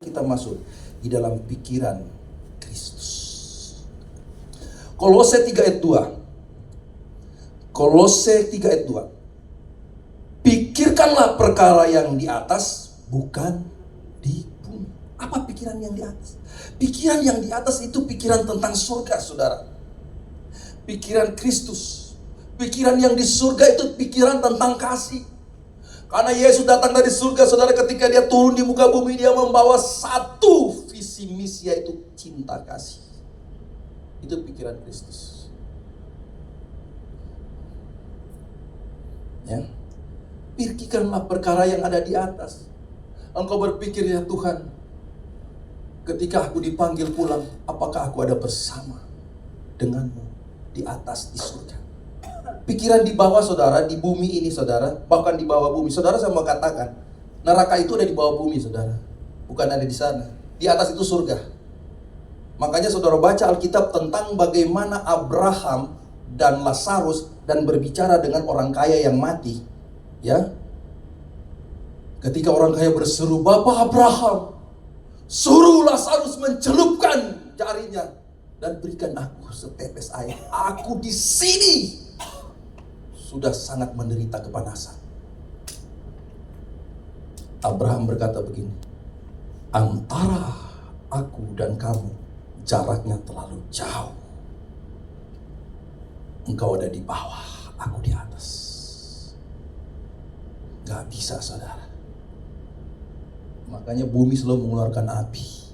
kita masuk di dalam pikiran Kristus. Kolose 3 ayat 2. Kolose 3 ayat 2. Pikirkanlah perkara yang di atas, bukan di bumi. Apa pikiran yang di atas? Pikiran yang di atas itu pikiran tentang surga, saudara. Pikiran Kristus. Pikiran yang di surga itu pikiran tentang kasih. Karena Yesus datang dari surga, saudara, ketika dia turun di muka bumi, dia membawa satu visi misi, yaitu cinta kasih. Itu pikiran Kristus. Ya. Pikirkanlah perkara yang ada di atas. Engkau berpikir, ya Tuhan, ketika aku dipanggil pulang, apakah aku ada bersama denganmu di atas di surga? Pikiran di bawah, saudara, di bumi ini, saudara, bahkan di bawah bumi. Saudara, saya mau katakan, neraka itu ada di bawah bumi, saudara, bukan ada di sana. Di atas itu surga. Makanya saudara baca Alkitab tentang bagaimana Abraham dan Lazarus dan berbicara dengan orang kaya yang mati. Ya, ketika orang kaya berseru, "Bapak Abraham, suruh Lazarus mencelupkan jarinya dan berikan aku setetes air. Aku di sini sudah sangat menderita kepanasan." Abraham berkata begini, "Antara aku dan kamu jaraknya terlalu jauh. Engkau ada di bawah, aku di atas." Gak bisa, saudara. Makanya bumi selalu mengeluarkan api.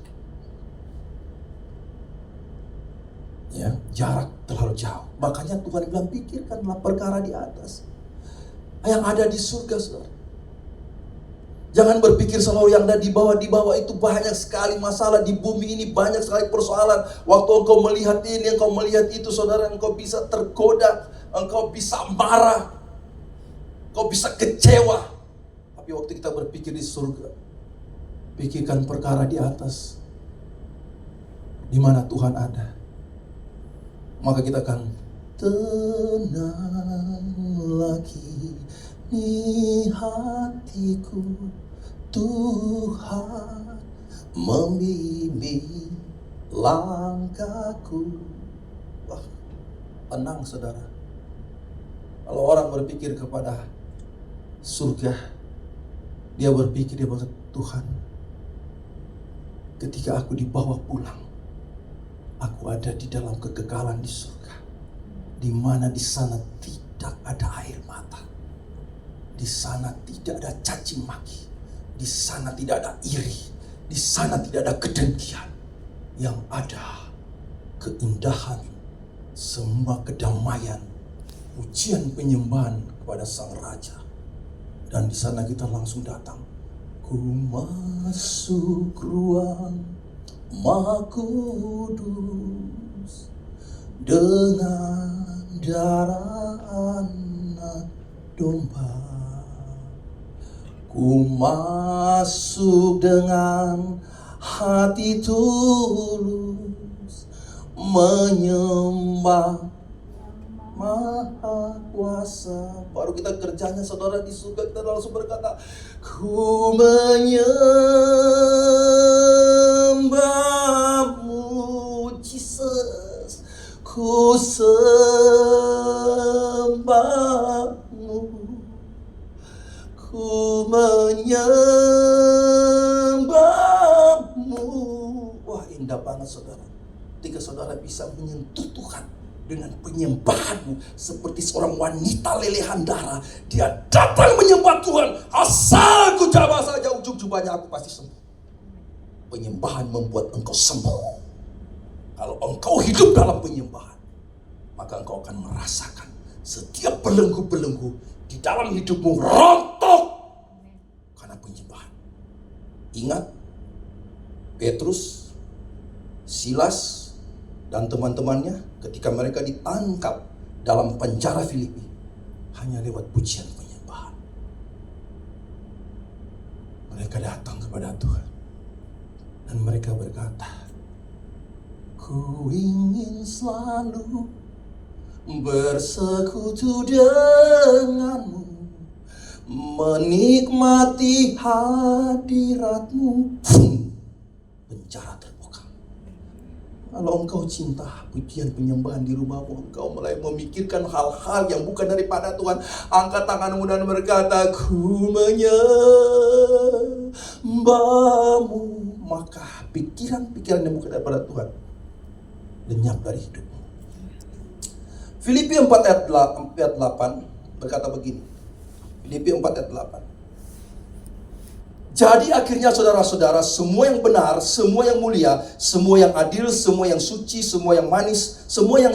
Ya, jarak terlalu jauh. Makanya Tuhan bilang, pikirkanlah perkara di atas, yang ada di surga, saudara. Jangan berpikir selalu yang ada di bawah. Di bawah itu banyak sekali masalah. Di bumi ini banyak sekali persoalan. Waktu engkau melihat ini, engkau melihat itu, saudara, engkau bisa tergoda, engkau bisa marah, engkau bisa kecewa. Tapi waktu kita berpikir di surga, pikirkan perkara di atas, di mana Tuhan ada, maka kita akan tenang lagi di hatiku. Tuhan membimbing langkahku. Wah, tenang, saudara. Kalau orang berpikir kepada surga, dia berpikir, dia berkata, Tuhan, ketika aku dibawa pulang, aku ada di dalam kekekalan di surga, di mana di sana tidak ada air mata, di sana tidak ada caci maki, di sana tidak ada iri, di sana tidak ada kedengkian. Yang ada keindahan, semua kedamaian, pujian penyembahan kepada Sang Raja. Dan di sana kita langsung datang. Ku masuk ruang Maha Kudus dengan darah anak domba. Ku masuk dengan hati tulus menyembah Maha Kuasa. Baru kita kerjanya, saudara, di surga kita langsung berkata, ku menyembahmu Jesus, ku sembahmu, ku menyembahmu. Wah, indah banget, saudara, ketika saudara bisa menyentuh Tuhan dengan penyembahanmu seperti seorang wanita lelehan darah. Dia datang menyembah Tuhan. Asal ku jabah saja ujung jubahnya, aku pasti sembuh. Penyembahan membuat engkau sembuh. Kalau engkau hidup dalam penyembahan, maka engkau akan merasakan setiap belenggu-belenggu di dalam hidupmu rontok karena penyembahan. Ingat, Petrus, Silas, dan teman-temannya ketika mereka ditangkap dalam penjara Filipi, hanya lewat pujian penyembahan. Mereka datang kepada Tuhan dan mereka berkata, ku ingin selalu bersekutu denganmu, menikmati hadiratmu. Kalau engkau cinta pujian penyembahan di rumahmu, engkau mulai memikirkan hal-hal yang bukan daripada Tuhan. Angkat tanganmu dan berkata, ku menyembahmu. Maka pikiran-pikiran yang bukan daripada Tuhan lenyap dari hidupmu. Filipi 4 ayat 8 berkata begini. Filipi 4 ayat 8. Jadi akhirnya saudara-saudara, semua yang benar, semua yang mulia, semua yang adil, semua yang suci, semua yang manis, semua yang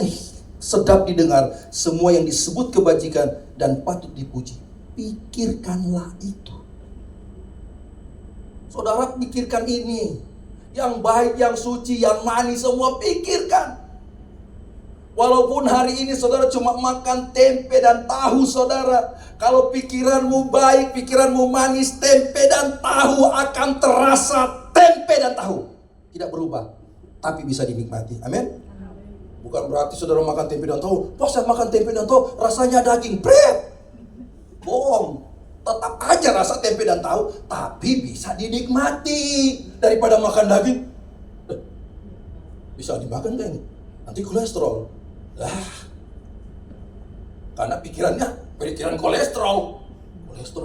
sedap didengar, semua yang disebut kebajikan dan patut dipuji, pikirkanlah itu. Saudara, pikirkan ini. Yang baik, yang suci, yang manis, semua pikirkan. Walaupun hari ini saudara cuma makan tempe dan tahu, saudara, kalau pikiranmu baik, pikiranmu manis, tempe dan tahu akan terasa. Tempe dan tahu tidak berubah, tapi bisa dinikmati. Amin. Bukan berarti saudara makan tempe dan tahu, pas saya makan tempe dan tahu rasanya daging, bread. Bohong. Tetap aja rasa tempe dan tahu, tapi bisa dinikmati. Daripada makan daging, bisa dimakan kan ini? Nanti kolesterol. Karena pikiran kolesterol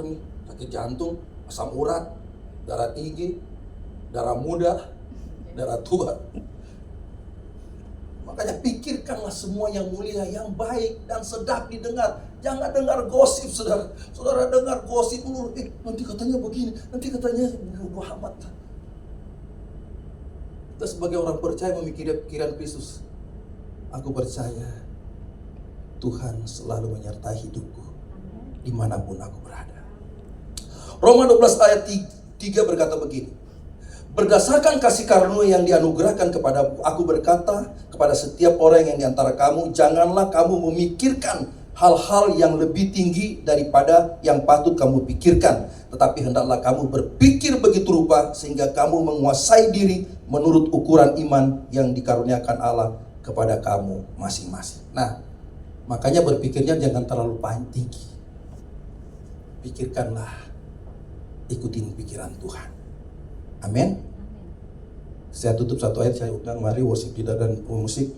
ini, sakit jantung, asam urat, darah tinggi, darah muda, darah tua. Makanya pikirkanlah semua yang mulia, yang baik dan sedap didengar. Jangan dengar gosip, saudara. Saudara dengar gosip dulu, nanti katanya begini, nanti katanya bodoh amat. Kita sebagai orang percaya memikirkan pikiran Kristus. Aku percaya Tuhan selalu menyertai hidupku dimanapun aku berada. Roma 12 ayat 3 berkata begini. Berdasarkan kasih karunia yang dianugerahkan kepadaku, aku berkata kepada setiap orang yang di antara kamu, janganlah kamu memikirkan hal-hal yang lebih tinggi daripada yang patut kamu pikirkan, tetapi hendaklah kamu berpikir begitu rupa sehingga kamu menguasai diri menurut ukuran iman yang dikaruniakan Allah kepada kamu masing-masing. Nah, makanya berpikirnya jangan terlalu tinggi. Pikirkanlah, ikutin pikiran Tuhan. Amin. Saya tutup satu ayat, saya undang mari worship leader dan pemusik.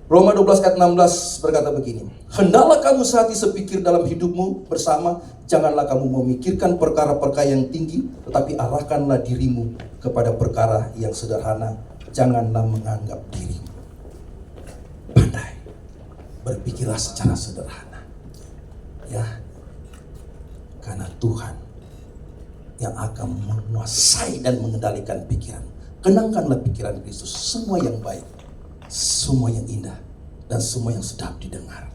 Roma 12 ayat 16 berkata begini. Hendaklah kamu sehati sepikir dalam hidupmu bersama, janganlah kamu memikirkan perkara-perkara yang tinggi, tetapi arahkanlah dirimu kepada perkara yang sederhana. Janganlah menganggap dirimu pandai. Berpikirlah secara sederhana. Ya. Karena Tuhan yang akan menguasai dan mengendalikan pikiran. Kenangkanlah pikiran Kristus. Semua yang baik, semua yang indah, dan semua yang sedap didengar.